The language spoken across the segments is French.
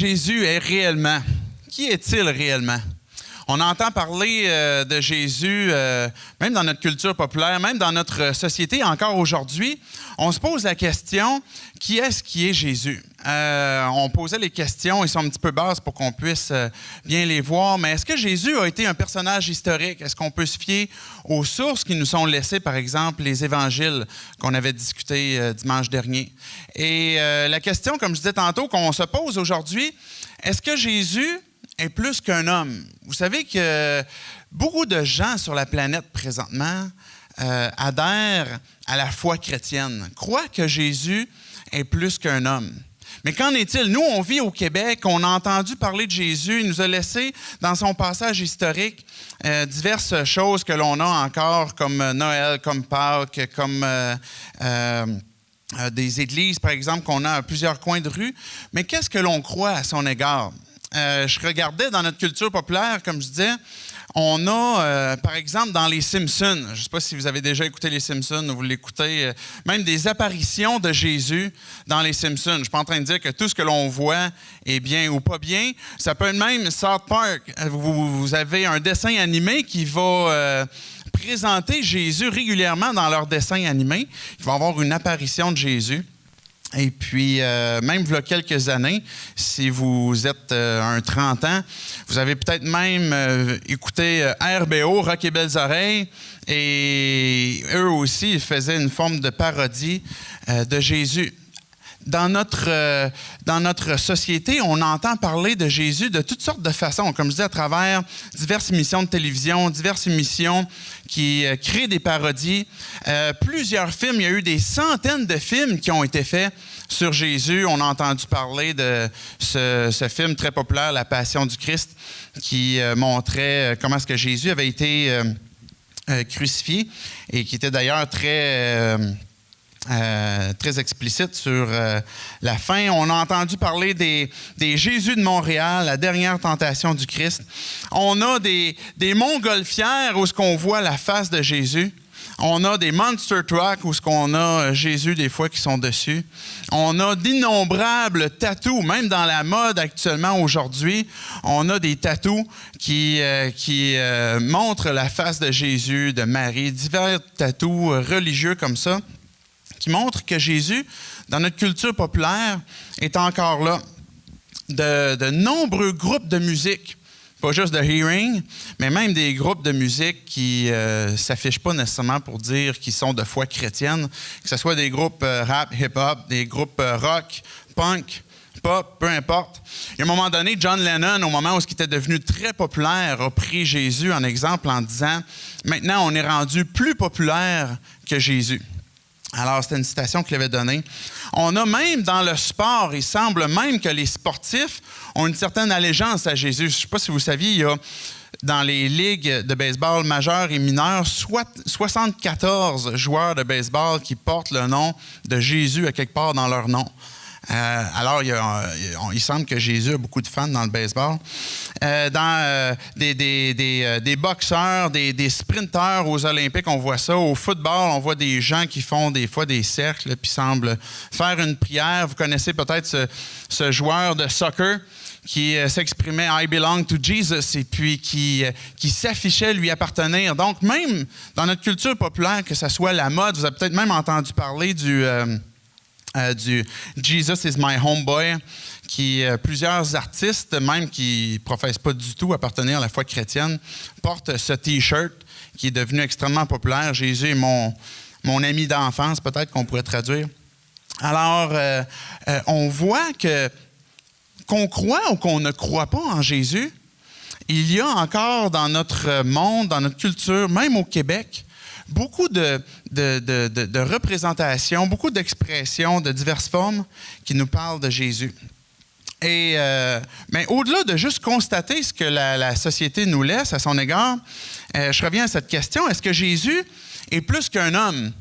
Jésus est réellement? Qui est-il réellement? On entend parler de Jésus, même dans notre culture populaire, même dans notre société, encore aujourd'hui. On se pose la question, qui est-ce qui est Jésus? On posait les questions, ils sont un petit peu basses pour qu'on puisse bien les voir, mais est-ce que Jésus a été un personnage historique? Est-ce qu'on peut se fier aux sources qui nous sont laissées, par exemple, les évangiles qu'on avait discutés dimanche dernier? Et la question, comme je disais tantôt, qu'on se pose aujourd'hui, est-ce que Jésus est plus qu'un homme? Vous savez que beaucoup de gens sur la planète présentement adhèrent à la foi chrétienne, croient que Jésus est plus qu'un homme. Mais qu'en est-il? Nous, on vit au Québec, on a entendu parler de Jésus, il nous a laissé dans son passage historique diverses choses que l'on a encore, comme Noël, comme Pâques, comme des églises, par exemple, qu'on a à plusieurs coins de rue. Mais qu'est-ce que l'on croit à son égard? Je regardais dans notre culture populaire, comme je disais, on a, par exemple, dans les Simpsons, je ne sais pas si vous avez déjà écouté les Simpsons ou vous l'écoutez, même des apparitions de Jésus dans les Simpsons. Je ne suis pas en train de dire que tout ce que l'on voit est bien ou pas bien. Ça peut être même South Park. Vous avez un dessin animé qui va présenter Jésus régulièrement dans leur dessin animé. Il va y avoir une apparition de Jésus. Et puis, même il y a quelques années, si vous êtes un 30 ans, vous avez peut-être même écouté RBO, Rock et Belles Oreilles, et eux aussi, ils faisaient une forme de parodie de Jésus. Dans notre société, on entend parler de Jésus de toutes sortes de façons, comme je dis, à travers diverses émissions de télévision, diverses émissions qui créent des parodies. Plusieurs films, il y a eu des centaines de films qui ont été faits sur Jésus. On a entendu parler de ce film très populaire, La Passion du Christ, qui montrait comment est-ce que Jésus avait été crucifié et qui était d'ailleurs très explicite sur la fin. On a entendu parler des Jésus de Montréal, la dernière tentation du Christ. On a des montgolfières où on voit la face de Jésus. On a des monster trucks où on a Jésus des fois qui sont dessus. On a d'innombrables tatous, même dans la mode actuellement aujourd'hui. On a des tatous qui montrent la face de Jésus, de Marie, divers tatous religieux comme ça, qui montre que Jésus, dans notre culture populaire, est encore là. De nombreux groupes de musique, pas juste de hearing, mais même des groupes de musique qui ne s'affichent pas nécessairement pour dire qu'ils sont de foi chrétienne, que ce soit des groupes rap, hip-hop, des groupes rock, punk, pop, peu importe. Il y a un moment donné, John Lennon, au moment où il était devenu très populaire, a pris Jésus en exemple en disant « Maintenant, on est rendu plus populaire que Jésus ». Alors, c'était une citation qu'il avait donnée. On a même dans le sport, il semble même que les sportifs ont une certaine allégeance à Jésus. Je ne sais pas si vous saviez, il y a dans les ligues de baseball majeures et mineures, 74 joueurs de baseball qui portent le nom de Jésus à quelque part dans leur nom. Alors, il semble que Jésus a beaucoup de fans dans le baseball. Dans des boxeurs, des sprinteurs aux Olympiques, on voit ça. Au football, on voit des gens qui font des fois des cercles puis semblent faire une prière. Vous connaissez peut-être ce joueur de soccer qui s'exprimait « I belong to Jesus » et puis qui s'affichait lui appartenir. Donc, même dans notre culture populaire, que ce soit la mode, vous avez peut-être même entendu parler du Jesus is my homeboy, qui plusieurs artistes, même qui ne professent pas du tout appartenir à la foi chrétienne, portent ce T-shirt qui est devenu extrêmement populaire. Jésus est mon ami d'enfance, peut-être qu'on pourrait traduire. Alors, on voit qu'on croit ou qu'on ne croit pas en Jésus, il y a encore dans notre monde, dans notre culture, même au Québec, beaucoup de représentations, beaucoup d'expressions de diverses formes qui nous parlent de Jésus. Et, mais au-delà de juste constater ce que la société nous laisse à son égard, je reviens à cette question, est-ce que Jésus est plus qu'un homme?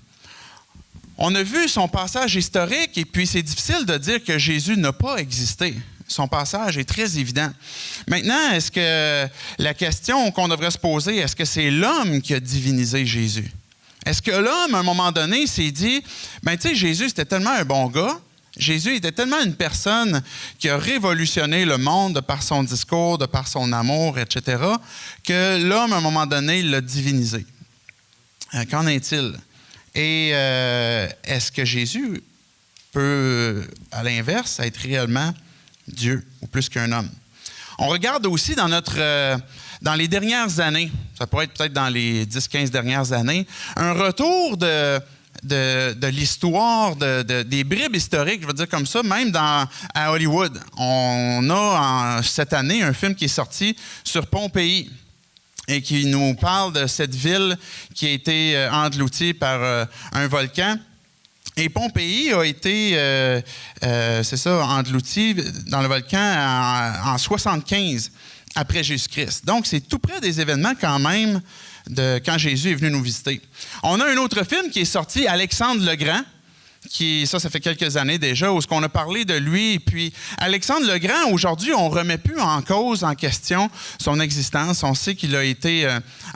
On a vu son passage historique et puis c'est difficile de dire que Jésus n'a pas existé. Son passage est très évident. Maintenant, est-ce que la question qu'on devrait se poser, est-ce que c'est l'homme qui a divinisé Jésus? Est-ce que l'homme, à un moment donné, s'est dit, ben tu sais, Jésus, c'était tellement un bon gars, Jésus était tellement une personne qui a révolutionné le monde de par son discours, de par son amour, etc., que l'homme, à un moment donné, il l'a divinisé. Qu'en est-il? Et est-ce que Jésus peut, à l'inverse, être réellement Dieu ou plus qu'un homme? On regarde aussi dans les dernières années, ça pourrait être peut-être dans les 10-15 dernières années, un retour de l'histoire, des bribes historiques, je veux dire comme ça, même à Hollywood. On a cette année un film qui est sorti sur Pompéi et qui nous parle de cette ville qui a été engloutie par un volcan. Et Pompéi a été, englouti dans le volcan en 75 après Jésus-Christ. Donc, c'est tout près des événements quand même de quand Jésus est venu nous visiter. On a un autre film qui est sorti, Alexandre le Grand, ça fait quelques années déjà, où on a parlé de lui. Et puis, Alexandre le Grand, aujourd'hui, on ne remet plus en question son existence. On sait qu'il a été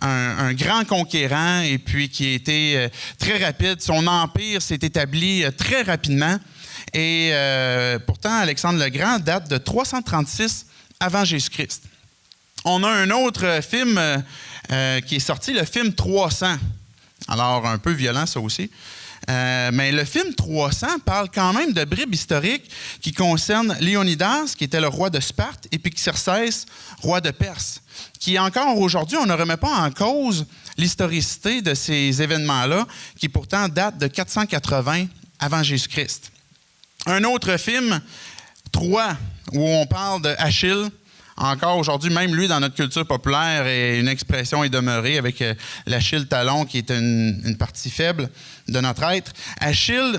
un grand conquérant et puis qui a été très rapide. Son empire s'est établi très rapidement. Et pourtant, Alexandre le Grand date de 336 avant Jésus-Christ. On a un autre film qui est sorti, le film 300. Alors, un peu violent, ça aussi. Mais le film 300 parle quand même de bribes historiques qui concernent Léonidas, qui était le roi de Sparte, et puis Xerxès, roi de Perse, qui encore aujourd'hui, on ne remet pas en cause l'historicité de ces événements-là, qui pourtant datent de 480 avant Jésus-Christ. Un autre film, 3, où on parle de Achille. Encore aujourd'hui, même lui, dans notre culture populaire, une expression est demeurée avec l'Achille talon, qui est une partie faible de notre être. Achille,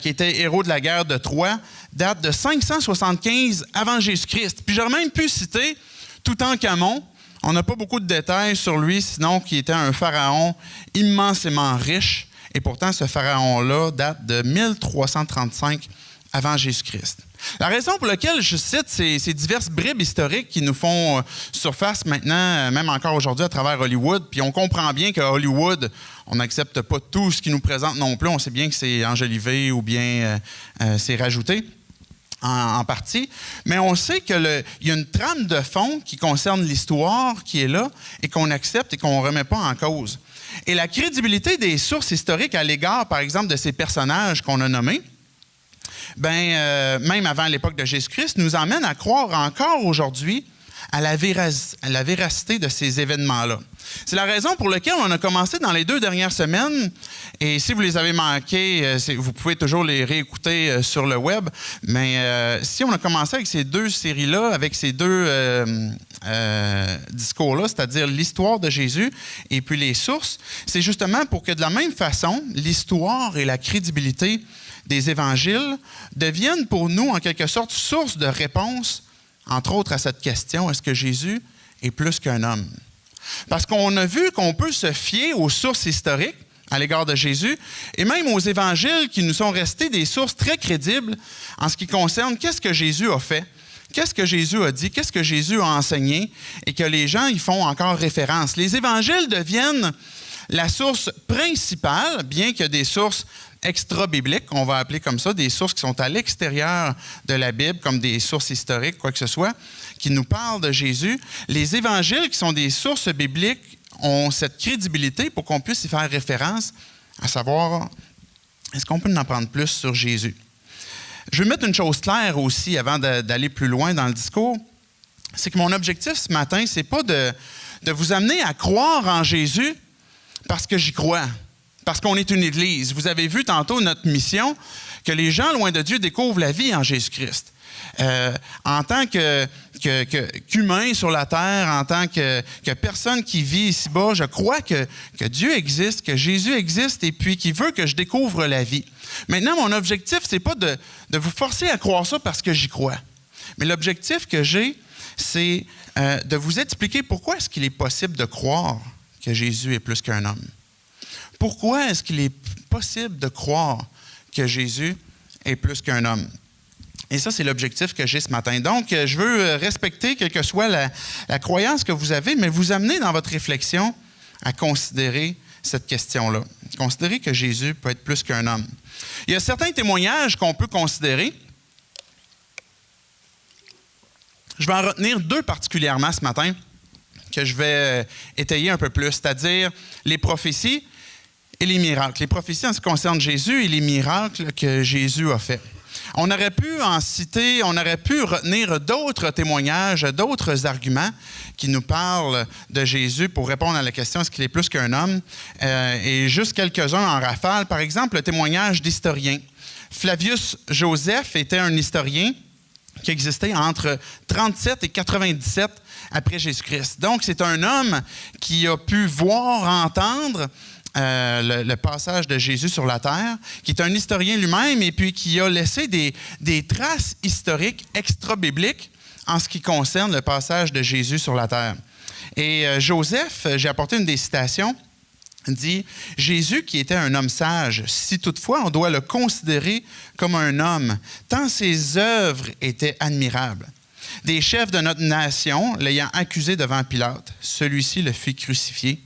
qui était héros de la guerre de Troie, date de 575 avant Jésus-Christ. Puis j'aurais même pu citer Toutankhamon. On n'a pas beaucoup de détails sur lui, sinon qu'il était un pharaon immensément riche. Et pourtant, ce pharaon-là date de 1335 avant Jésus-Christ. La raison pour laquelle je cite ces diverses bribes historiques qui nous font surface maintenant, même encore aujourd'hui à travers Hollywood, puis on comprend bien qu'à Hollywood, on n'accepte pas tout ce qu'ils nous présentent non plus. On sait bien que c'est enjolivé ou bien c'est rajouté en partie. Mais on sait qu'il y a une trame de fond qui concerne l'histoire qui est là et qu'on accepte et qu'on ne remet pas en cause. Et la crédibilité des sources historiques à l'égard, par exemple, de ces personnages qu'on a nommés, même avant l'époque de Jésus-Christ, nous emmène à croire encore aujourd'hui à la véracité de ces événements-là. C'est la raison pour laquelle on a commencé dans les 2 dernières semaines, et si vous les avez manqués, vous pouvez toujours les réécouter sur le web, mais si on a commencé avec ces 2 séries-là, avec ces 2 discours-là, c'est-à-dire l'histoire de Jésus et puis les sources, c'est justement pour que de la même façon, l'histoire et la crédibilité des évangiles deviennent pour nous, en quelque sorte, source de réponse, entre autres à cette question, est-ce que Jésus est plus qu'un homme? Parce qu'on a vu qu'on peut se fier aux sources historiques à l'égard de Jésus et même aux évangiles qui nous sont restés des sources très crédibles en ce qui concerne qu'est-ce que Jésus a fait, qu'est-ce que Jésus a dit, qu'est-ce que Jésus a enseigné et que les gens y font encore référence. Les évangiles deviennent la source principale, bien qu'il y ait des sources extra-bibliques, on va appeler comme ça, des sources qui sont à l'extérieur de la Bible, comme des sources historiques, quoi que ce soit, qui nous parlent de Jésus. Les évangiles, qui sont des sources bibliques, ont cette crédibilité pour qu'on puisse y faire référence, à savoir, est-ce qu'on peut en apprendre plus sur Jésus? Je veux mettre une chose claire aussi, avant d'aller plus loin dans le discours, c'est que mon objectif ce matin, c'est pas de vous amener à croire en Jésus parce que j'y crois. Parce qu'on est une Église. Vous avez vu tantôt notre mission, que les gens loin de Dieu découvrent la vie en Jésus-Christ. En tant qu'humain sur la terre, en tant que personne qui vit ici-bas, je crois que Dieu existe, que Jésus existe et puis qu'il veut que je découvre la vie. Maintenant, mon objectif, c'est pas de vous forcer à croire ça parce que j'y crois. Mais l'objectif que j'ai, c'est de vous expliquer pourquoi est-ce qu'il est possible de croire que Jésus est plus qu'un homme. Pourquoi est-ce qu'il est possible de croire que Jésus est plus qu'un homme? Et ça, c'est l'objectif que j'ai ce matin. Donc, je veux respecter, quelle que soit la croyance que vous avez, mais vous amener dans votre réflexion à considérer cette question-là. Considérer que Jésus peut être plus qu'un homme. Il y a certains témoignages qu'on peut considérer. Je vais en retenir 2 particulièrement ce matin que je vais étayer un peu plus, c'est-à-dire les prophéties et les miracles. Les prophéties en ce qui concerne Jésus et les miracles que Jésus a fait. On aurait pu en citer, on aurait pu retenir d'autres témoignages, d'autres arguments qui nous parlent de Jésus pour répondre à la question est-ce qu'il est plus qu'un homme? Et juste quelques-uns en rafale. Par exemple, le témoignage d'historiens. Flavius Joseph était un historien qui existait entre 37 et 97 après Jésus-Christ. Donc, c'est un homme qui a pu voir, entendre le passage de Jésus sur la terre, qui est un historien lui-même et puis qui a laissé des traces historiques extra-bibliques en ce qui concerne le passage de Jésus sur la terre. Et Joseph, j'ai apporté une des citations, dit « Jésus qui était un homme sage, si toutefois on doit le considérer comme un homme, tant ses œuvres étaient admirables. Des chefs de notre nation l'ayant accusé devant Pilate, celui-ci le fit crucifier.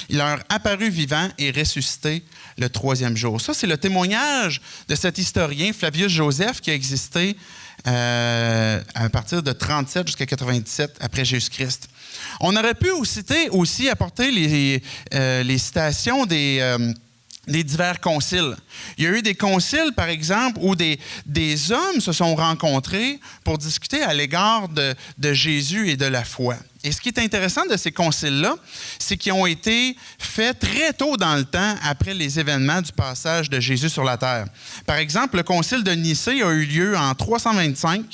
Il leur apparut vivant et ressuscité le 3e jour. » Ça, c'est le témoignage de cet historien, Flavius Joseph, qui a existé à partir de 37 jusqu'à 97 après Jésus-Christ. On aurait pu aussi apporter les citations des divers conciles. Il y a eu des conciles, par exemple, où des hommes se sont rencontrés pour discuter à l'égard de Jésus et de la foi. Et ce qui est intéressant de ces conciles-là, c'est qu'ils ont été faits très tôt dans le temps après les événements du passage de Jésus sur la terre. Par exemple, le concile de Nicée a eu lieu en 325,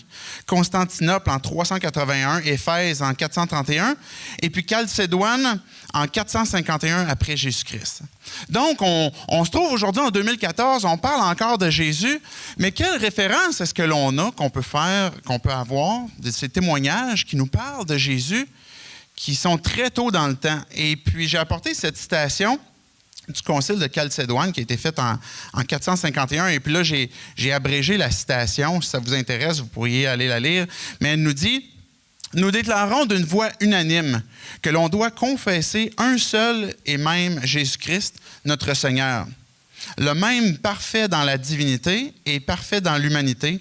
Constantinople en 381, Éphèse en 431, et puis Chalcédoine en 451 après Jésus-Christ. Donc, on se trouve aujourd'hui en 2014, on parle encore de Jésus, mais quelle référence est-ce que l'on a, qu'on peut avoir, de ces témoignages qui nous parlent de Jésus, qui sont très tôt dans le temps? Et puis, j'ai apporté cette citation du concile de Chalcédoine qui a été faite en 451. Et puis là, j'ai abrégé la citation. Si ça vous intéresse, vous pourriez aller la lire. Mais elle nous dit « Nous déclarons d'une voix unanime que l'on doit confesser un seul et même Jésus-Christ, notre Seigneur, le même parfait dans la divinité et parfait dans l'humanité,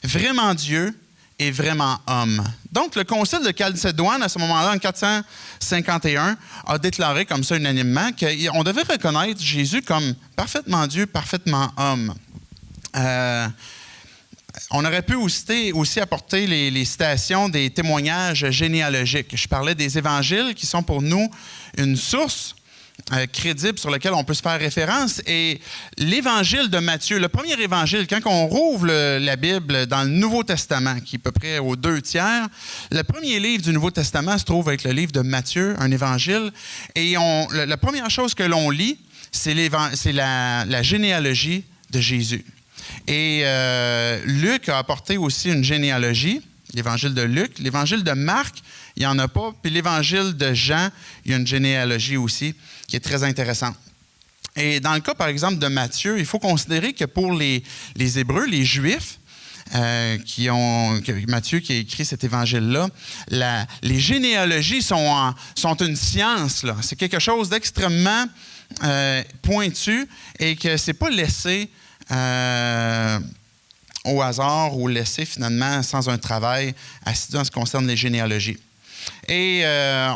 vraiment Dieu et vraiment homme. » Donc, le concile de Chalcédoine, à ce moment-là, en 451, a déclaré comme ça unanimement qu'on devait reconnaître Jésus comme parfaitement Dieu, parfaitement homme. On aurait pu aussi apporter les citations des témoignages généalogiques. Je parlais des évangiles qui sont pour nous une source crédible sur lequel on peut se faire référence. Et l'évangile de Matthieu, le premier évangile, quand on rouvre la Bible dans le Nouveau Testament, qui est à peu près aux 2/3, le premier livre du Nouveau Testament se trouve avec le livre de Matthieu, un évangile. Et la première chose que l'on lit, c'est la généalogie de Jésus. Et Luc a apporté aussi une généalogie, l'évangile de Luc. L'évangile de Marc, il n'y en a pas. Puis l'évangile de Jean, il y a une généalogie aussi qui est très intéressante. Et dans le cas, par exemple, de Matthieu, il faut considérer que pour les Hébreux, les Juifs, Matthieu qui a écrit cet évangile-là, les généalogies sont une science, là. C'est quelque chose d'extrêmement pointu et que ce n'est pas laissé au hasard ou laissé finalement sans un travail assidu en ce qui concerne les généalogies. Et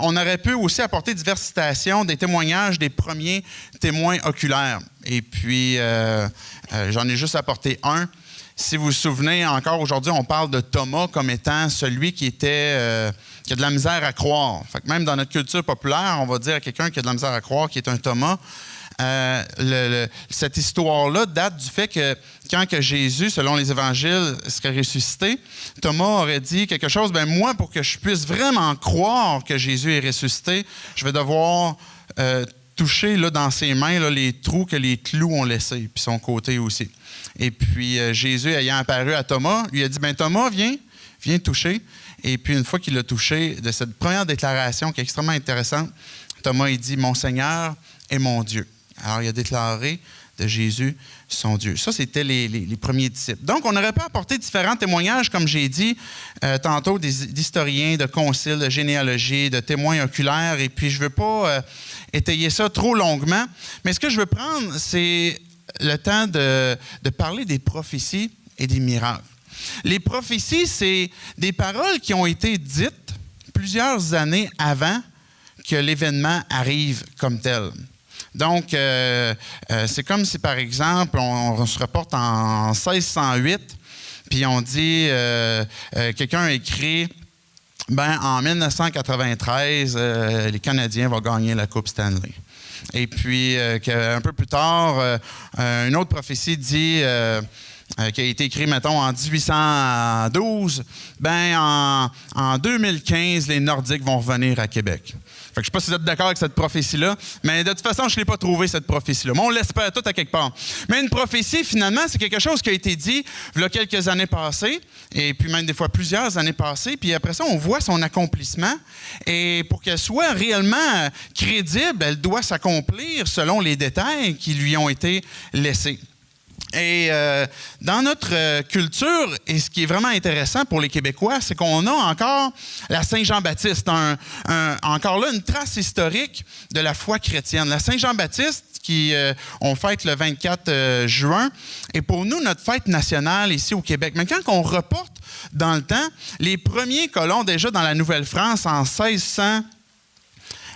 on aurait pu aussi apporter diverses citations des témoignages des premiers témoins oculaires. Et puis, j'en ai juste apporté un. Si vous vous souvenez, encore aujourd'hui, on parle de Thomas comme étant celui qui a de la misère à croire. Fait que même dans notre culture populaire, on va dire à quelqu'un qui a de la misère à croire, qui est un Thomas. Cette histoire-là date du fait que quand que Jésus, selon les évangiles, serait ressuscité, Thomas aurait dit quelque chose, moi, pour que je puisse vraiment croire que Jésus est ressuscité, je vais devoir toucher là, dans ses mains là, les trous que les clous ont laissés, puis son côté aussi. Et puis Jésus, ayant apparu à Thomas, lui a dit, Thomas, viens toucher. Et puis une fois qu'il l'a touché, de cette première déclaration qui est extrêmement intéressante, Thomas, il dit, mon Seigneur et mon Dieu. Alors, il a déclaré de Jésus, son Dieu. Ça, c'était les premiers disciples. Donc, on aurait pu apporter différents témoignages, comme j'ai dit tantôt, d'historiens, de conciles, de généalogie, de témoins oculaires, et puis je ne veux pas étayer ça trop longuement, mais ce que je veux prendre, c'est le temps de parler des prophéties et des miracles. Les prophéties, c'est des paroles qui ont été dites plusieurs années avant que l'événement arrive comme tel. Donc, c'est comme si, par exemple, on se reporte en 1608, puis on dit, quelqu'un a écrit, en 1993, les Canadiens vont gagner la Coupe Stanley. Et puis, un peu plus tard, une autre prophétie dit, qui a été écrite, mettons, en 1812, en 2015, les Nordiques vont revenir à Québec. Je ne sais pas si vous êtes d'accord avec cette prophétie-là, mais de toute façon, je ne l'ai pas trouvée, cette prophétie-là. Mais on l'espère tout à quelque part. Mais une prophétie, finalement, c'est quelque chose qui a été dit il y a quelques années passées, et puis même des fois plusieurs années passées, puis après ça, on voit son accomplissement. Et pour qu'elle soit réellement crédible, elle doit s'accomplir selon les détails qui lui ont été laissés. Et dans notre culture, et ce qui est vraiment intéressant pour les Québécois, c'est qu'on a encore la Saint-Jean-Baptiste, encore là une trace historique de la foi chrétienne. La Saint-Jean-Baptiste, on fête le 24 juin, est pour nous notre fête nationale ici au Québec. Mais quand on reporte dans le temps, les premiers colons déjà dans la Nouvelle-France en 1600,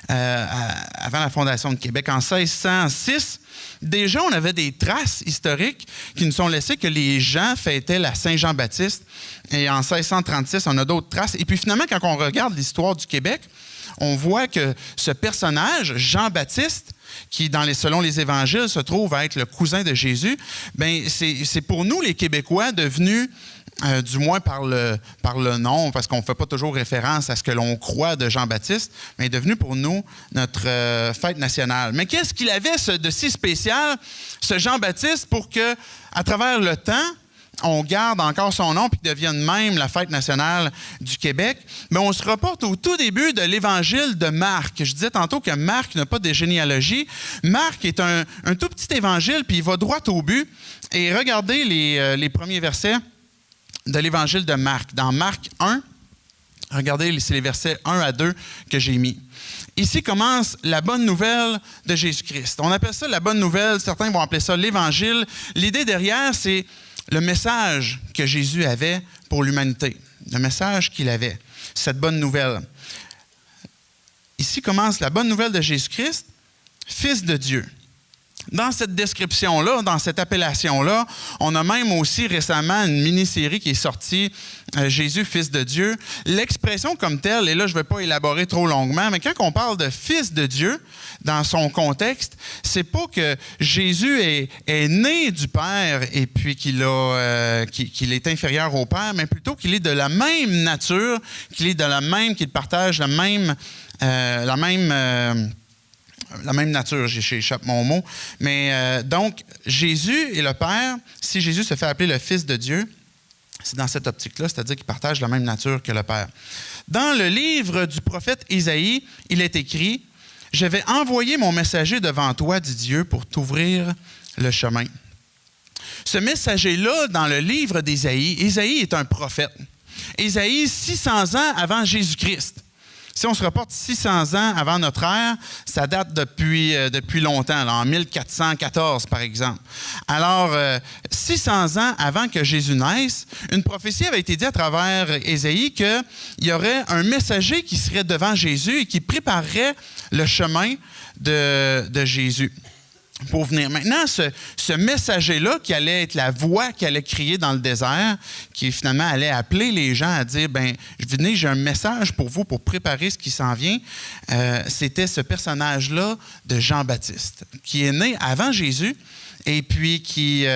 avant la fondation de Québec, en 1606, déjà, on avait des traces historiques qui nous sont laissées que les gens fêtaient la Saint-Jean-Baptiste. Et en 1636, on a d'autres traces. Et puis finalement, quand on regarde l'histoire du Québec, on voit que ce personnage, Jean-Baptiste, qui, selon les évangiles, se trouve à être le cousin de Jésus, c'est pour nous, les Québécois, devenu, du moins par le nom, parce qu'on ne fait pas toujours référence à ce que l'on croit de Jean-Baptiste, mais est devenu pour nous notre fête nationale. Mais qu'est-ce qu'il avait de si spécial, ce Jean-Baptiste, pour que, à travers le temps, on garde encore son nom et qu'il devienne même la fête nationale du Québec? Mais on se reporte au tout début de l'évangile de Marc. Je disais tantôt que Marc n'a pas de généalogie. Marc est un tout petit évangile, puis il va droit au but. Et regardez les premiers versets de l'évangile de Marc. Dans Marc 1, regardez, c'est les versets 1 à 2 que j'ai mis. Ici commence la bonne nouvelle de Jésus-Christ. On appelle ça la bonne nouvelle, certains vont appeler ça l'évangile. L'idée derrière, c'est le message que Jésus avait pour l'humanité, le message qu'il avait, cette bonne nouvelle. Ici commence la bonne nouvelle de Jésus-Christ, Fils de Dieu. Dans cette description-là, dans cette appellation-là, on a même aussi récemment une mini-série qui est sortie, Jésus, Fils de Dieu. L'expression comme telle, et là je ne vais pas élaborer trop longuement, mais quand on parle de Fils de Dieu, dans son contexte, c'est pas que Jésus est né du Père et puis qu'il est inférieur au Père, mais plutôt qu'il est de la même nature, qu'il partage la même nature, j'échappe mon mot. Mais donc, Jésus et le Père, si Jésus se fait appeler le Fils de Dieu, c'est dans cette optique-là, c'est-à-dire qu'il partage la même nature que le Père. Dans le livre du prophète Isaïe, il est écrit « Je vais envoyer mon messager devant toi, dit Dieu, pour t'ouvrir le chemin. » Ce messager-là, dans le livre d'Isaïe, Isaïe est un prophète. Isaïe, 600 ans avant Jésus-Christ. Si on se reporte 600 ans avant notre ère, ça date depuis longtemps, là, en 1414 par exemple. Alors, 600 ans avant que Jésus naisse, une prophétie avait été dite à travers Ésaïe qu'il y aurait un messager qui serait devant Jésus et qui préparerait le chemin de Jésus pour venir. Maintenant, ce messager-là, qui allait être la voix qui allait crier dans le désert, qui finalement allait appeler les gens à dire, venez, j'ai un message pour vous pour préparer ce qui s'en vient, c'était ce personnage-là de Jean-Baptiste, qui est né avant Jésus et puis qui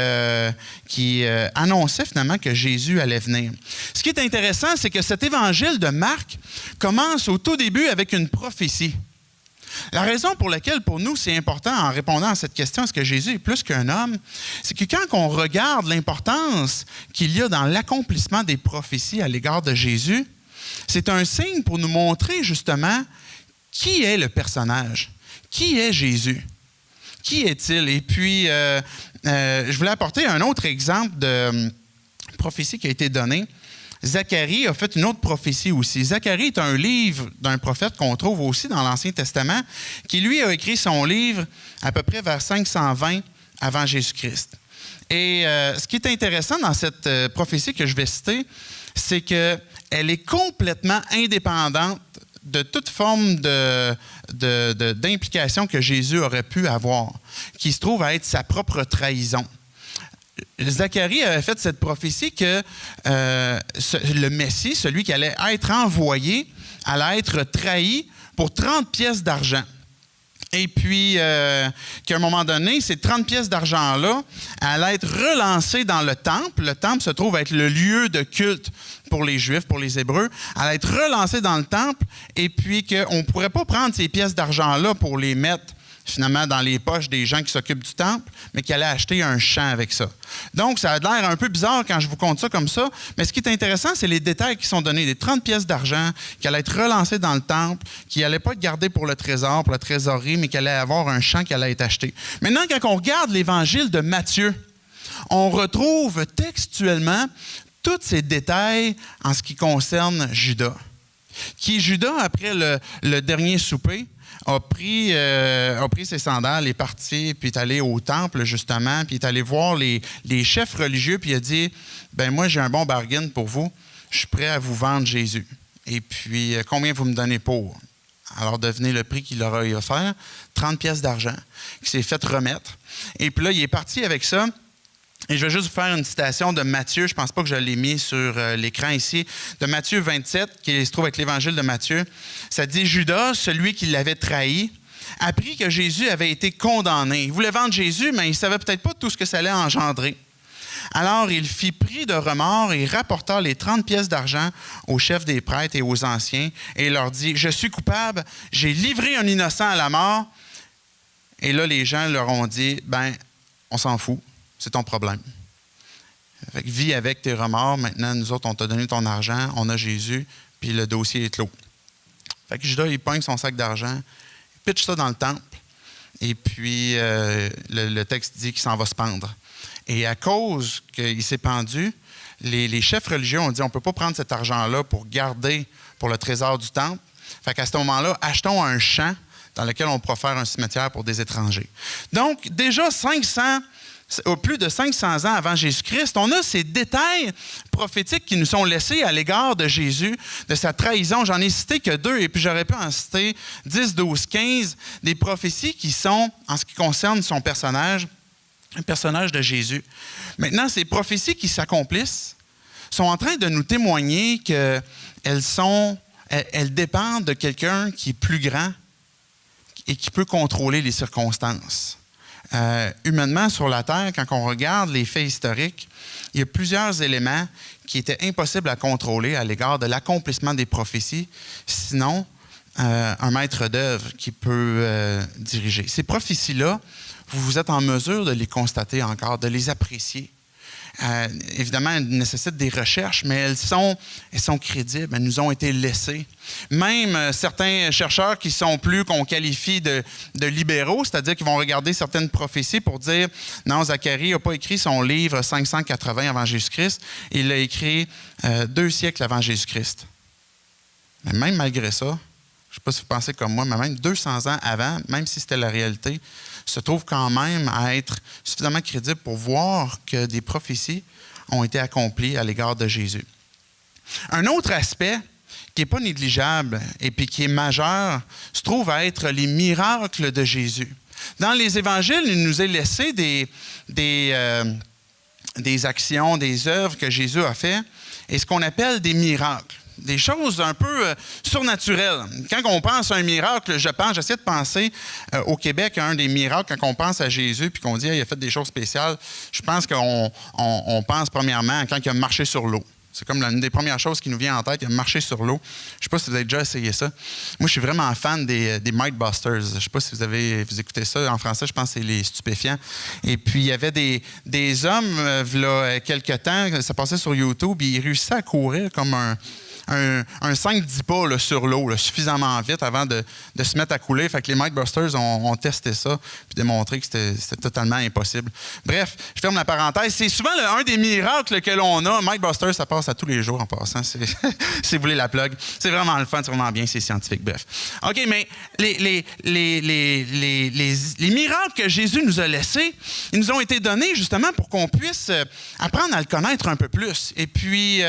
annonçait finalement que Jésus allait venir. Ce qui est intéressant, c'est que cet évangile de Marc commence au tout début avec une prophétie. La raison pour laquelle, pour nous, c'est important en répondant à cette question, est-ce que Jésus est plus qu'un homme? C'est que quand on regarde l'importance qu'il y a dans l'accomplissement des prophéties à l'égard de Jésus, c'est un signe pour nous montrer justement qui est le personnage, qui est Jésus, Qui est-il? Et puis, je voulais apporter un autre exemple de prophétie qui a été donnée. Zacharie a fait une autre prophétie aussi. Zacharie est un livre d'un prophète qu'on trouve aussi dans l'Ancien Testament, qui lui a écrit son livre à peu près vers 520 avant Jésus-Christ. Et ce qui est intéressant dans cette prophétie que je vais citer, c'est qu'elle est complètement indépendante de toute forme d'implication que Jésus aurait pu avoir, qui se trouve à être sa propre trahison. Zacharie avait fait cette prophétie que le Messie, celui qui allait être envoyé, allait être trahi pour 30 pièces d'argent. Et puis, qu'à un moment donné, ces 30 pièces d'argent-là allaient être relancées dans le temple. Le temple se trouve être le lieu de culte pour les Juifs, pour les Hébreux. Allaient être relancées dans le temple et puis qu'on ne pourrait pas prendre ces pièces d'argent-là pour les mettre finalement dans les poches des gens qui s'occupent du temple, mais qui allaient acheter un champ avec ça. Donc, ça a l'air un peu bizarre quand je vous conte ça comme ça, mais ce qui est intéressant, c'est les détails qui sont donnés. Les 30 pièces d'argent qui allaient être relancées dans le temple, qui n'allaient pas être gardées pour le trésor, pour la trésorerie, mais qui allaient avoir un champ qui allait être acheté. Maintenant, quand on regarde l'évangile de Matthieu, on retrouve textuellement tous ces détails en ce qui concerne Judas. Qui, Judas, après le dernier souper, a pris ses sandales, est parti, puis est allé au temple, justement, puis est allé voir les chefs religieux, puis il a dit, « Ben moi, j'ai un bon bargain pour vous, je suis prêt à vous vendre Jésus. Et puis, combien vous me donnez pour? » Alors, devinez le prix qu'il leur a offert, 30 pièces d'argent, qui s'est fait remettre. Et puis là, il est parti avec ça. Et je vais juste vous faire une citation de Matthieu, je ne pense pas que je l'ai mis sur l'écran ici, de Matthieu 27, qui se trouve avec l'Évangile de Matthieu. Ça dit « Judas, celui qui l'avait trahi, apprit que Jésus avait été condamné. Il voulait vendre Jésus, mais il ne savait peut-être pas tout ce que ça allait engendrer. Alors, il fit pris de remords et rapporta les 30 pièces d'argent aux chefs des prêtres et aux anciens, et leur dit « Je suis coupable, j'ai livré un innocent à la mort. » Et là, les gens leur ont dit « Ben, on s'en fout. C'est ton problème. Fait que vis avec tes remords. Maintenant, nous autres, on t'a donné ton argent, on a Jésus, puis le dossier est clos. » Fait que Judas, il pogne son sac d'argent, il pitche ça dans le temple, et puis le texte dit qu'il s'en va se pendre. Et à cause qu'il s'est pendu, les chefs religieux ont dit, on ne peut pas prendre cet argent-là pour garder pour le trésor du temple. Fait qu'à ce moment-là, achetons un champ dans lequel on pourra faire un cimetière pour des étrangers. Donc, déjà plus de 500 ans avant Jésus-Christ, on a ces détails prophétiques qui nous sont laissés à l'égard de Jésus, de sa trahison. J'en ai cité que 2, et puis j'aurais pu en citer 10, 12, 15, des prophéties qui sont, en ce qui concerne son personnage, un personnage de Jésus. Maintenant, ces prophéties qui s'accomplissent sont en train de nous témoigner qu'elles dépendent de quelqu'un qui est plus grand et qui peut contrôler les circonstances. Humainement, sur la Terre, quand on regarde les faits historiques, il y a plusieurs éléments qui étaient impossibles à contrôler à l'égard de l'accomplissement des prophéties, sinon un maître d'œuvre qui peut diriger. Ces prophéties-là, vous êtes en mesure de les constater encore, de les apprécier. Évidemment, elles nécessitent des recherches, mais elles sont crédibles, elles nous ont été laissées. Même certains chercheurs qui sont plus qu'on qualifie de libéraux, c'est-à-dire qu'ils vont regarder certaines prophéties pour dire « Non, Zacharie n'a pas écrit son livre 580 avant Jésus-Christ, il l'a écrit 2 siècles avant Jésus-Christ. » Mais même malgré ça, je ne sais pas si vous pensez comme moi, mais même 200 ans avant, même si c'était la réalité, se trouve quand même à être suffisamment crédible pour voir que des prophéties ont été accomplies à l'égard de Jésus. Un autre aspect qui n'est pas négligeable et puis qui est majeur se trouve à être les miracles de Jésus. Dans les évangiles, il nous est laissé des actions, des œuvres que Jésus a fait et ce qu'on appelle des miracles. Des choses un peu surnaturelles. Quand on pense à un miracle, j'essaie de penser au Québec à un des miracles, quand on pense à Jésus puis qu'on dit il a fait des choses spéciales, je pense qu'on pense premièrement quand il a marché sur l'eau. C'est comme l'une des premières choses qui nous vient en tête, il a marché sur l'eau. Je ne sais pas si vous avez déjà essayé ça. Moi, je suis vraiment fan des Mythbusters. Je ne sais pas si vous écoutez ça. En français, je pense que c'est les stupéfiants. Et puis, il y avait des hommes, il y a quelques temps, ça passait sur YouTube, ils réussissaient à courir comme un 5-10 pas là, sur l'eau, là, suffisamment vite avant de se mettre à couler. Fait que les Mythbusters ont testé ça puis démontré que c'était totalement impossible. Bref, je ferme la parenthèse. C'est souvent un des miracles que l'on a. Mythbusters, ça passe à tous les jours en passant, si vous voulez la plug. C'est vraiment le fun, c'est vraiment bien, c'est scientifique. Bref. OK, mais les miracles que Jésus nous a laissés, ils nous ont été donnés justement pour qu'on puisse apprendre à le connaître un peu plus. Et puis,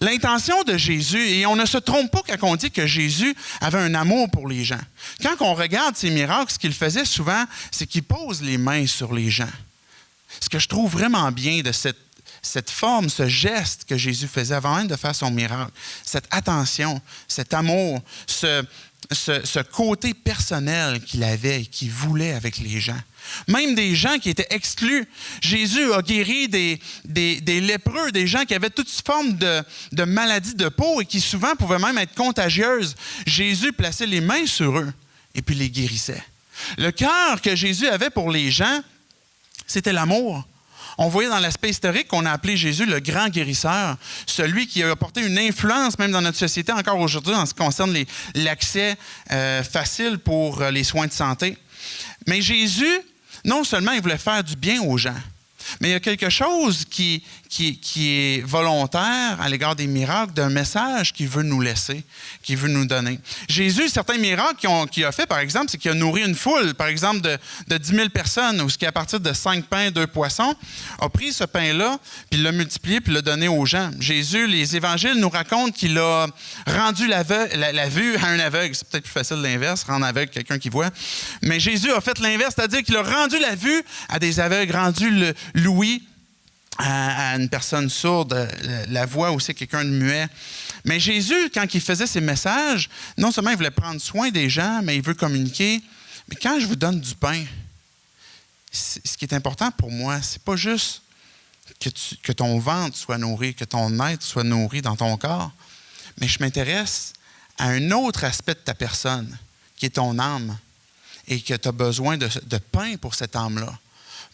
l'intention de Jésus, et on ne se trompe pas quand on dit que Jésus avait un amour pour les gens. Quand on regarde ces miracles, ce qu'il faisait souvent, c'est qu'il pose les mains sur les gens. Ce que je trouve vraiment bien de cette forme, ce geste que Jésus faisait avant même de faire son miracle, cette attention, cet amour, ce côté personnel qu'il avait et qu'il voulait avec les gens. Même des gens qui étaient exclus. Jésus a guéri des lépreux, des gens qui avaient toutes formes de maladies de peau et qui souvent pouvaient même être contagieuses. Jésus plaçait les mains sur eux et puis les guérissait. Le cœur que Jésus avait pour les gens, c'était l'amour. On voyait dans l'aspect historique qu'on a appelé Jésus le grand guérisseur, celui qui a apporté une influence même dans notre société encore aujourd'hui en ce qui concerne l'accès facile pour les soins de santé. Mais Jésus, non seulement il voulait faire du bien aux gens, mais il y a quelque chose qui est volontaire à l'égard des miracles, d'un message qu'il veut nous laisser, qu'il veut nous donner. Jésus, certains miracles qu'il a fait, par exemple, c'est qu'il a nourri une foule, par exemple, de 10 000 personnes, où ce qui, à partir de 5 pains, 2 poissons, a pris ce pain-là, puis l'a multiplié, puis l'a donné aux gens. Jésus, les évangiles nous racontent qu'il a rendu la vue à un aveugle. C'est peut-être plus facile l'inverse, rendre aveugle quelqu'un qui voit. Mais Jésus a fait l'inverse, c'est-à-dire qu'il a rendu la vue à des aveugles, rendu l'ouïe à une personne sourde, la voix aussi, quelqu'un de muet. Mais Jésus, quand il faisait ses messages, non seulement il voulait prendre soin des gens, mais il veut communiquer. Mais quand je vous donne du pain, ce qui est important pour moi, c'est pas juste que ton ventre soit nourri, que ton être soit nourri dans ton corps, mais je m'intéresse à un autre aspect de ta personne, qui est ton âme, et que tu as besoin de pain pour cette âme-là.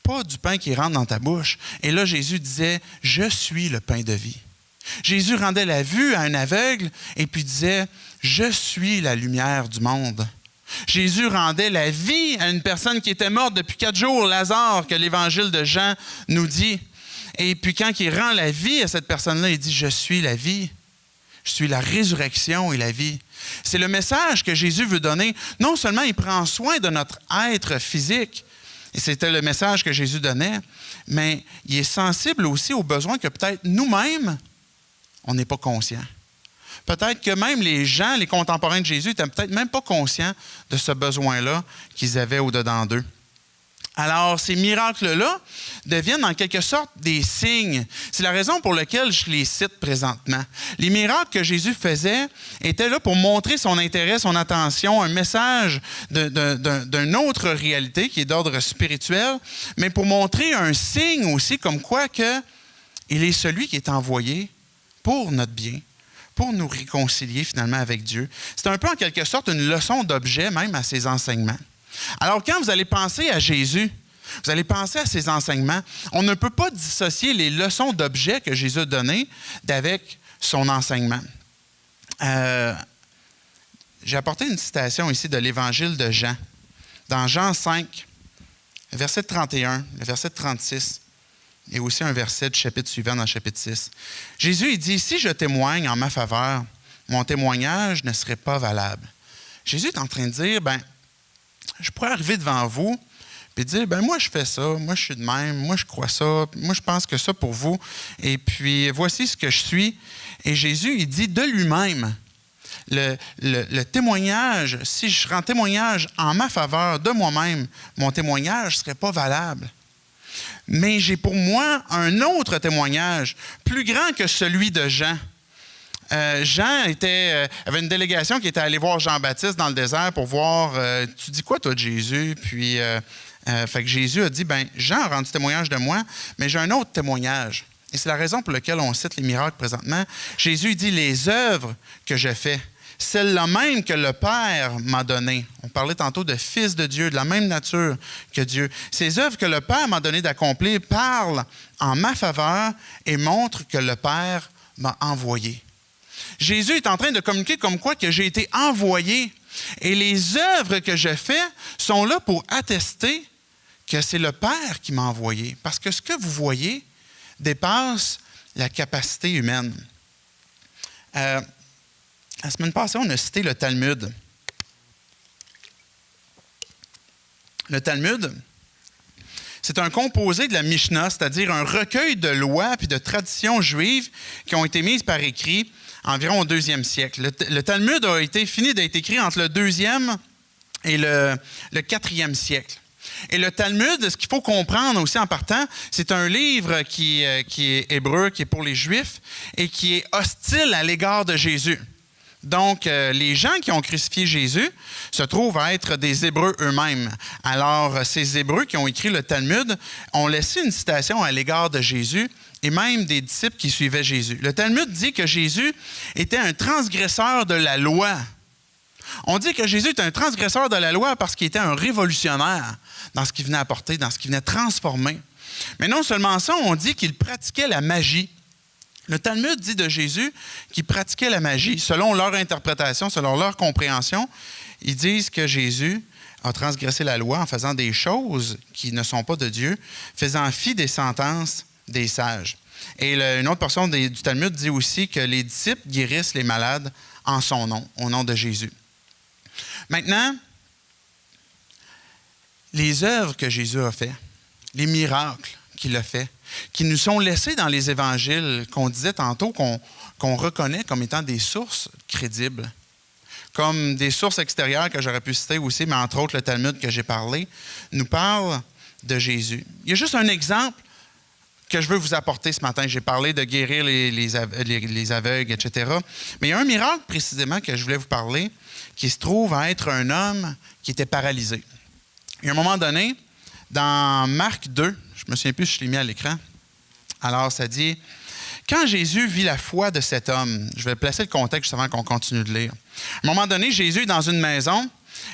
Pas du pain qui rentre dans ta bouche. Et là, Jésus disait, « Je suis le pain de vie ». Jésus rendait la vue à un aveugle et puis disait, « Je suis la lumière du monde ». Jésus rendait la vie à une personne qui était morte depuis 4 jours, Lazare, que l'Évangile de Jean nous dit. Et puis quand il rend la vie à cette personne-là, il dit, « Je suis la vie. Je suis la résurrection et la vie ». C'est le message que Jésus veut donner. Non seulement il prend soin de notre être physique, et c'était le message que Jésus donnait, mais il est sensible aussi aux besoins que peut-être nous-mêmes, on n'est pas conscients. Peut-être que même les gens, les contemporains de Jésus, n'étaient peut-être même pas conscients de ce besoin-là qu'ils avaient au-dedans d'eux. Alors, ces miracles-là deviennent en quelque sorte des signes. C'est la raison pour laquelle je les cite présentement. Les miracles que Jésus faisait étaient là pour montrer son intérêt, son attention, un message d'une autre réalité qui est d'ordre spirituel, mais pour montrer un signe aussi comme quoi que il est celui qui est envoyé pour notre bien, pour nous réconcilier finalement avec Dieu. C'est un peu en quelque sorte une leçon d'objet même à ses enseignements. Alors, quand vous allez penser à Jésus, vous allez penser à ses enseignements, on ne peut pas dissocier les leçons d'objet que Jésus a données d'avec son enseignement. J'ai apporté une citation ici de l'Évangile de Jean. Dans Jean 5, verset 31, le verset 36, et aussi un verset du chapitre suivant dans le chapitre 6. Jésus, il dit, « Si je témoigne en ma faveur, mon témoignage ne serait pas valable. » Jésus est en train de dire, je pourrais arriver devant vous et dire, moi, je fais ça, moi, je suis de même, moi, je crois ça, moi, je pense que ça pour vous. Et puis, voici ce que je suis. Et Jésus, il dit de lui-même, le témoignage, si je rends témoignage en ma faveur de moi-même, mon témoignage ne serait pas valable. Mais j'ai pour moi un autre témoignage, plus grand que celui de Jean. Jean avait une délégation qui était allée voir Jean-Baptiste dans le désert pour voir, tu dis quoi toi de Jésus? Puis, fait que Jésus a dit, Jean a rendu témoignage de moi, mais j'ai un autre témoignage. Et c'est la raison pour laquelle on cite les miracles présentement. Jésus dit, les œuvres que je fais, celles-là même que le Père m'a données. On parlait tantôt de Fils de Dieu, de la même nature que Dieu. Ces œuvres que le Père m'a donné d'accomplir parlent en ma faveur et montrent que le Père m'a envoyé. Jésus est en train de communiquer comme quoi que j'ai été envoyé. Et les œuvres que je fais sont là pour attester que c'est le Père qui m'a envoyé. Parce que ce que vous voyez dépasse la capacité humaine. La semaine passée, on a cité le Talmud. Le Talmud, c'est un composé de la Mishnah, c'est-à-dire un recueil de lois et de traditions juives qui ont été mises par écrit environ au 2e siècle. Le Talmud a été fini d'être écrit entre le 2e et le 4e siècle. Et le Talmud, ce qu'il faut comprendre aussi en partant, c'est un livre qui est hébreu, qui est pour les Juifs et qui est hostile à l'égard de Jésus. Donc, les gens qui ont crucifié Jésus se trouvent à être des Hébreux eux-mêmes. Alors, ces Hébreux qui ont écrit le Talmud ont laissé une citation à l'égard de Jésus et même des disciples qui suivaient Jésus. Le Talmud dit que Jésus était un transgresseur de la loi. On dit que Jésus est un transgresseur de la loi parce qu'il était un révolutionnaire dans ce qu'il venait apporter, dans ce qu'il venait transformer. Mais non seulement ça, on dit qu'il pratiquait la magie. Le Talmud dit de Jésus qu'il pratiquait la magie. Selon leur interprétation, selon leur compréhension, ils disent que Jésus a transgressé la loi en faisant des choses qui ne sont pas de Dieu, faisant fi des sentences des sages. Et une autre portion du Talmud dit aussi que les disciples guérissent les malades en son nom, au nom de Jésus. Maintenant, les œuvres que Jésus a faites, les miracles qu'il a faits, qui nous sont laissés dans les évangiles, qu'on disait tantôt, qu'on reconnaît comme étant des sources crédibles, comme des sources extérieures que j'aurais pu citer aussi, mais entre autres le Talmud que j'ai parlé, nous parle de Jésus. Il y a juste un exemple que je veux vous apporter ce matin. J'ai parlé de guérir les aveugles, etc. Mais il y a un miracle précisément que je voulais vous parler qui se trouve à être un homme qui était paralysé. Il y a un moment donné, dans Marc 2, je me souviens plus si je l'ai mis à l'écran, alors ça dit, quand Jésus vit la foi de cet homme, je vais placer le contexte juste avant qu'on continue de lire. À un moment donné, Jésus est dans une maison,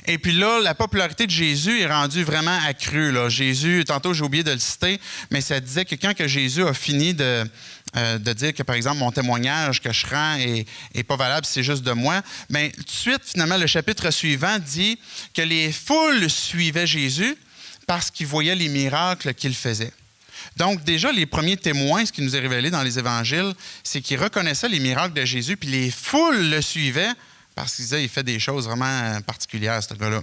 et puis là, la popularité de Jésus est rendue vraiment accrue. Là. Jésus, tantôt j'ai oublié de le citer, mais ça disait que quand que Jésus a fini de dire que, par exemple, mon témoignage que je rends est pas valable, c'est juste de moi, bien, tout de suite, finalement, le chapitre suivant dit que les foules suivaient Jésus parce qu'ils voyaient les miracles qu'il faisait. Donc, déjà, les premiers témoins, ce qui nous est révélé dans les évangiles, c'est qu'ils reconnaissaient les miracles de Jésus, puis les foules le suivaient parce qu'ils disaient qu'il fait des choses vraiment particulières, ce gars-là.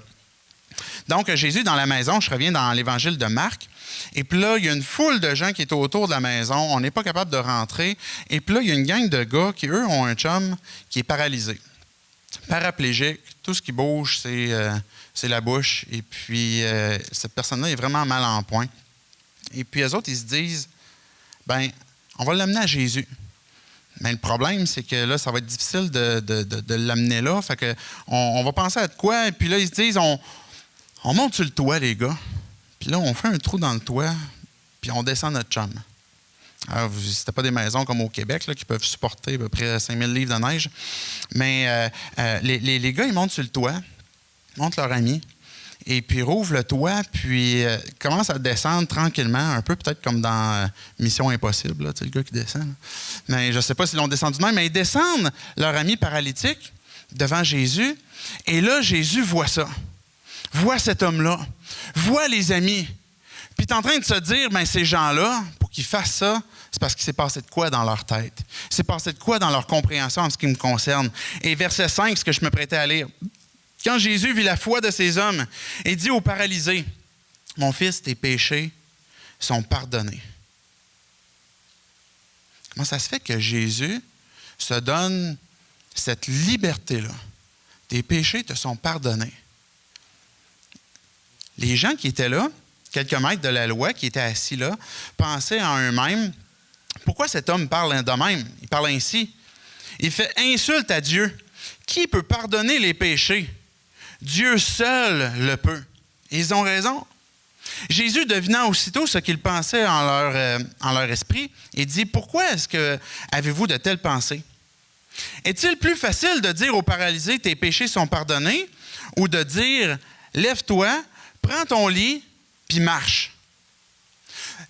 Donc, Jésus dans la maison, je reviens dans l'évangile de Marc, et puis là, il y a une foule de gens qui est autour de la maison, on n'est pas capable de rentrer, et puis là, il y a une gang de gars qui, eux, ont un chum qui est paralysé, paraplégique, tout ce qui bouge, c'est la bouche, et puis cette personne-là est vraiment mal en point. Et puis, eux autres, ils se disent, bien, on va l'amener à Jésus. Mais le problème, c'est que là, ça va être difficile de l'amener là. Fait que on va penser à de quoi. Et puis là, ils se disent, on monte sur le toit, les gars. Puis là, on fait un trou dans le toit, puis on descend notre chum. Alors, c'était pas des maisons comme au Québec, là, qui peuvent supporter à peu près 5000 livres de neige. Mais les gars, ils montent sur le toit, montent leur ami, et puis rouvrent le toit, puis commencent à descendre tranquillement, un peu peut-être comme dans Mission Impossible, là, tu sais, le gars qui descend. Là. Mais je ne sais pas s'ils l'ont descendu de même, mais ils descendent leur ami paralytique devant Jésus, et là, Jésus voit ça. Voit cet homme-là, voit les amis. Puis il est en train de se dire, bien, ces gens-là, pour qu'ils fassent ça, c'est parce qu'il s'est passé de quoi dans leur tête. Il s'est passé de quoi dans leur compréhension en ce qui me concerne. Et verset 5, ce que je me prêtais à lire. Quand Jésus vit la foi de ces hommes et dit aux paralysés, « Mon fils, tes péchés sont pardonnés. » Comment ça se fait que Jésus se donne cette liberté-là? Tes péchés te sont pardonnés. Les gens qui étaient là, quelques mètres de la loi, qui étaient assis là, pensaient en eux-mêmes, pourquoi cet homme parle de même? Il parle ainsi. Il fait insulte à Dieu. Qui peut pardonner les péchés? Dieu seul le peut. Et ils ont raison. Jésus, devinant aussitôt ce qu'ils pensaient en leur esprit, il dit, « Pourquoi est-ce que avez-vous de telles pensées? Est-il plus facile de dire aux paralysés, tes péchés sont pardonnés, ou de dire, lève-toi, prends ton lit, puis marche. »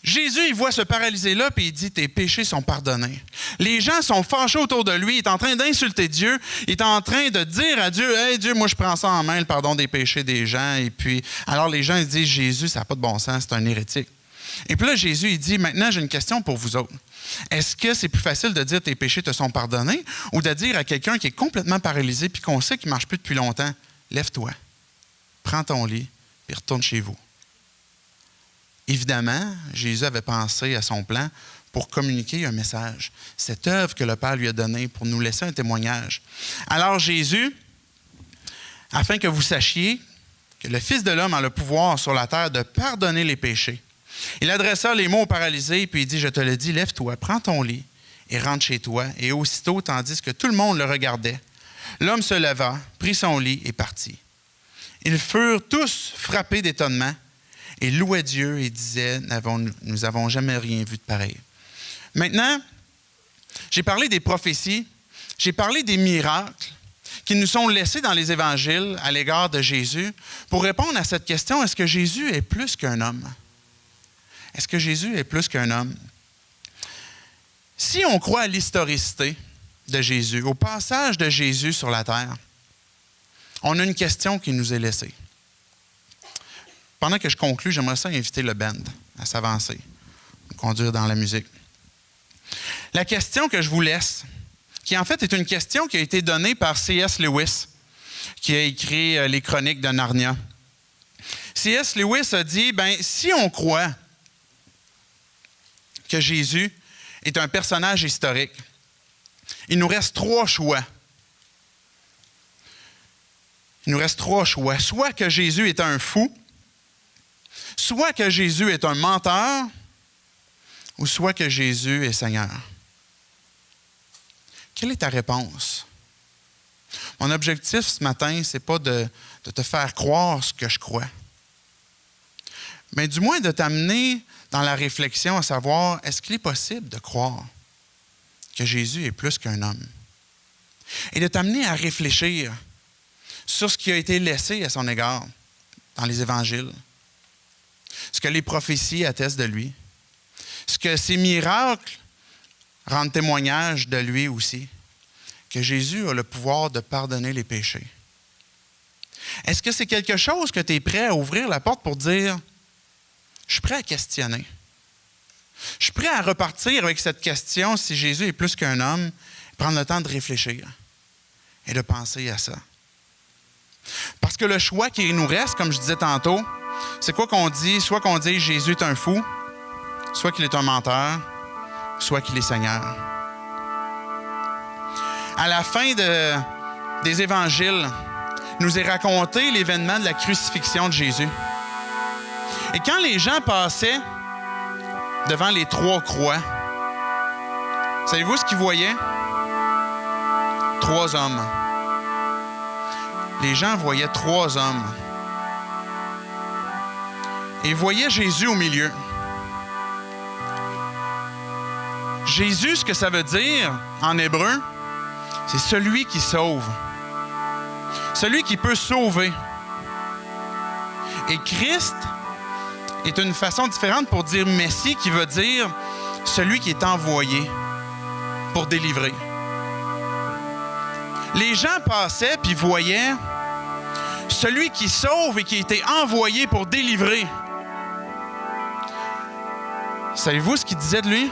Jésus, il voit ce paralysé-là, puis il dit, tes péchés sont pardonnés. Les gens sont fâchés autour de lui, il est en train d'insulter Dieu, il est en train de dire à Dieu, hey Dieu, moi je prends ça en main, le pardon des péchés des gens. Et puis, alors les gens ils disent, Jésus, ça n'a pas de bon sens, c'est un hérétique. Et puis là, Jésus, il dit, maintenant j'ai une question pour vous autres. Est-ce que c'est plus facile de dire tes péchés te sont pardonnés ou de dire à quelqu'un qui est complètement paralysé puis qu'on sait qu'il ne marche plus depuis longtemps, lève-toi, prends ton lit et retourne chez vous? Évidemment, Jésus avait pensé à son plan pour communiquer un message. Cette œuvre que le Père lui a donnée pour nous laisser un témoignage. Alors Jésus, afin que vous sachiez que le Fils de l'homme a le pouvoir sur la terre de pardonner les péchés, il adressa les mots au paralysé, puis il dit, je te le dis, lève-toi, prends ton lit et rentre chez toi. Et aussitôt, tandis que tout le monde le regardait, l'homme se leva, prit son lit et partit. Ils furent tous frappés d'étonnement et louaient Dieu et disaient, nous n'avons jamais rien vu de pareil. Maintenant, j'ai parlé des prophéties, j'ai parlé des miracles qui nous sont laissés dans les évangiles à l'égard de Jésus pour répondre à cette question, est-ce que Jésus est plus qu'un homme? Est-ce que Jésus est plus qu'un homme? Si on croit à l'historicité de Jésus, au passage de Jésus sur la terre, on a une question qui nous est laissée. Pendant que je conclue, j'aimerais ça inviter le band à s'avancer, à conduire dans la musique. La question que je vous laisse, qui en fait est une question qui a été donnée par C.S. Lewis, qui a écrit les Chroniques de Narnia. C.S. Lewis a dit, si on croit que Jésus est un personnage historique, il nous reste trois choix. Il nous reste trois choix. Soit que Jésus est un fou, soit que Jésus est un menteur, ou soit que Jésus est Seigneur. Quelle est ta réponse? Mon objectif ce matin, ce n'est pas de te faire croire ce que je crois, mais du moins de t'amener dans la réflexion à savoir, est-ce qu'il est possible de croire que Jésus est plus qu'un homme? Et de t'amener à réfléchir sur ce qui a été laissé à son égard dans les évangiles, ce que les prophéties attestent de lui, ce que ces miracles rendent témoignage de lui aussi, que Jésus a le pouvoir de pardonner les péchés. Est-ce que c'est quelque chose que tu es prêt à ouvrir la porte pour dire, je suis prêt à questionner. Je suis prêt à repartir avec cette question, si Jésus est plus qu'un homme, prendre le temps de réfléchir et de penser à ça. Parce que le choix qui nous reste, comme je disais tantôt, c'est quoi qu'on dit? Soit qu'on dit Jésus est un fou, soit qu'il est un menteur, soit qu'il est Seigneur. À la fin des évangiles, nous est raconté l'événement de la crucifixion de Jésus. Et quand les gens passaient devant les trois croix, savez-vous ce qu'ils voyaient? Trois hommes. Les gens voyaient trois hommes. Et ils voyaient Jésus au milieu. Jésus, ce que ça veut dire en hébreu, c'est celui qui sauve. Celui qui peut sauver. Et Christ est une façon différente pour dire Messie, qui veut dire celui qui est envoyé pour délivrer. Les gens passaient puis voyaient celui qui sauve et qui a été envoyé pour délivrer. Savez-vous ce qu'il disait de lui?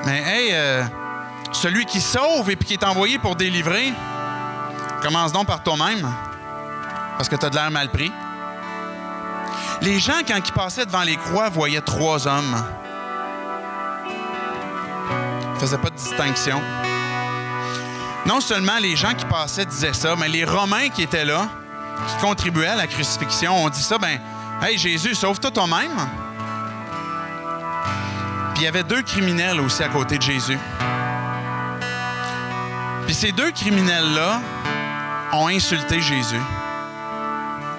Mais celui qui sauve et qui est envoyé pour délivrer, commence donc par toi-même, parce que tu as de l'air mal pris. Les gens, quand ils passaient devant les croix, voyaient trois hommes. Ils ne faisaient pas de distinction. Non seulement les gens qui passaient disaient ça, mais les Romains qui étaient là, qui contribuaient à la crucifixion, ont dit ça, hey Jésus, sauve-toi toi-même. Puis il y avait deux criminels aussi à côté de Jésus. Puis ces deux criminels-là ont insulté Jésus.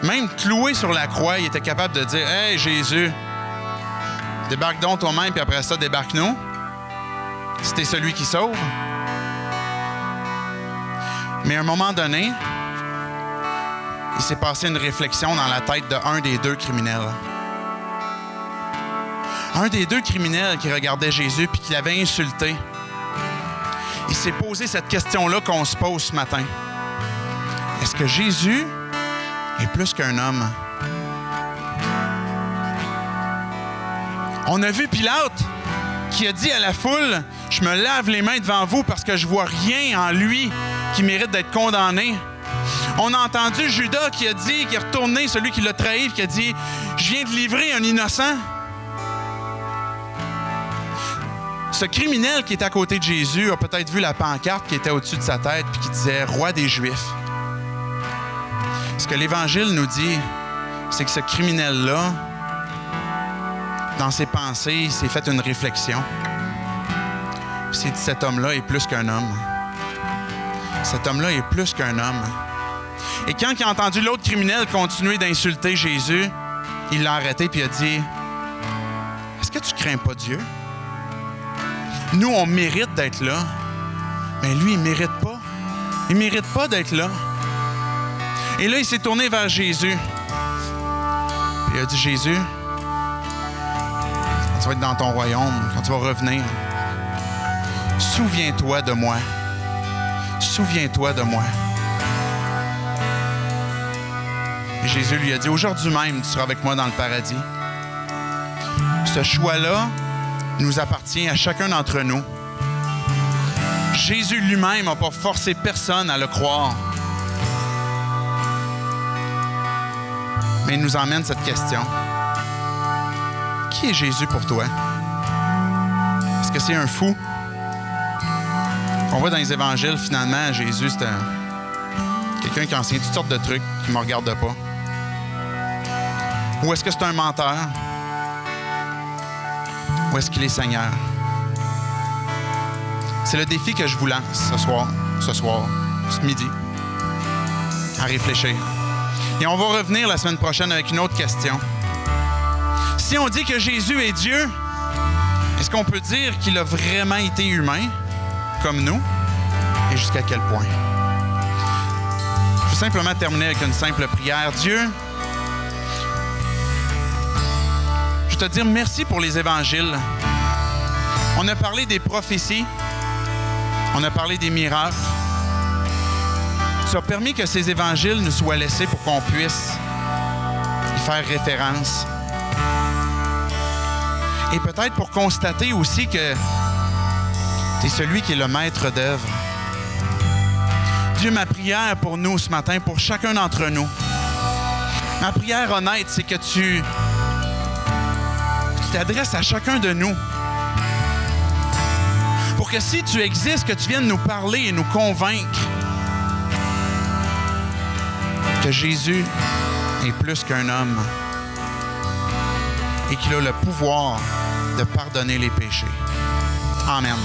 Même cloué sur la croix, il était capable de dire « Hey, Jésus, débarque donc toi-même, puis après ça, débarque-nous. Si t'es celui qui sauve. » Mais à un moment donné, il s'est passé une réflexion dans la tête d'un des deux criminels. un des deux criminels qui regardait Jésus puis qui l'avait insulté, il s'est posé cette question-là qu'on se pose ce matin. Est-ce que Jésus est plus qu'un homme? On a vu Pilate qui a dit à la foule, « Je me lave les mains devant vous parce que je vois rien en lui qui mérite d'être condamné. » On a entendu Judas qui a dit, qui est retourné, celui qui l'a trahi, qui a dit, « Je viens de livrer un innocent. » Ce criminel qui est à côté de Jésus a peut-être vu la pancarte qui était au-dessus de sa tête et qui disait « Roi des Juifs ». Ce que l'Évangile nous dit, c'est que ce criminel-là, dans ses pensées, il s'est fait une réflexion. Il s'est dit, cet homme-là est plus qu'un homme. Cet homme-là est plus qu'un homme. Et quand il a entendu l'autre criminel continuer d'insulter Jésus, il l'a arrêté et il a dit, « Est-ce que tu crains pas Dieu? Nous, on mérite d'être là, mais lui, il ne mérite pas. Il ne mérite pas d'être là. » Et là, il s'est tourné vers Jésus. Puis il a dit, « Jésus, quand tu vas être dans ton royaume, quand tu vas revenir, souviens-toi de moi. Souviens-toi de moi. » Et Jésus lui a dit, « Aujourd'hui même, tu seras avec moi dans le paradis. » Ce choix-là nous appartient à chacun d'entre nous. Jésus lui-même n'a pas forcé personne à le croire. Mais il nous emmène cette question. Qui est Jésus pour toi? Est-ce que c'est un fou? On voit dans les évangiles, finalement, Jésus, c'est quelqu'un qui enseigne toutes sortes de trucs qui ne me regardent pas. Ou est-ce que c'est un menteur? Ou est-ce qu'il est Seigneur? C'est le défi que je vous lance ce midi, à réfléchir. Et on va revenir la semaine prochaine avec une autre question. Si on dit que Jésus est Dieu, est-ce qu'on peut dire qu'il a vraiment été humain, comme nous, et jusqu'à quel point? Je vais simplement terminer avec une simple prière. Dieu, je te dis merci pour les évangiles. On a parlé des prophéties, on a parlé des miracles. Tu as permis que ces évangiles nous soient laissés pour qu'on puisse y faire référence. Et peut-être pour constater aussi que tu es celui qui est le maître d'œuvre. Dieu, ma prière pour nous ce matin, pour chacun d'entre nous, ma prière honnête, c'est que tu t'adresses à chacun de nous. Pour que si tu existes, que tu viennes nous parler et nous convaincre que Jésus est plus qu'un homme et qu'il a le pouvoir de pardonner les péchés. Amen.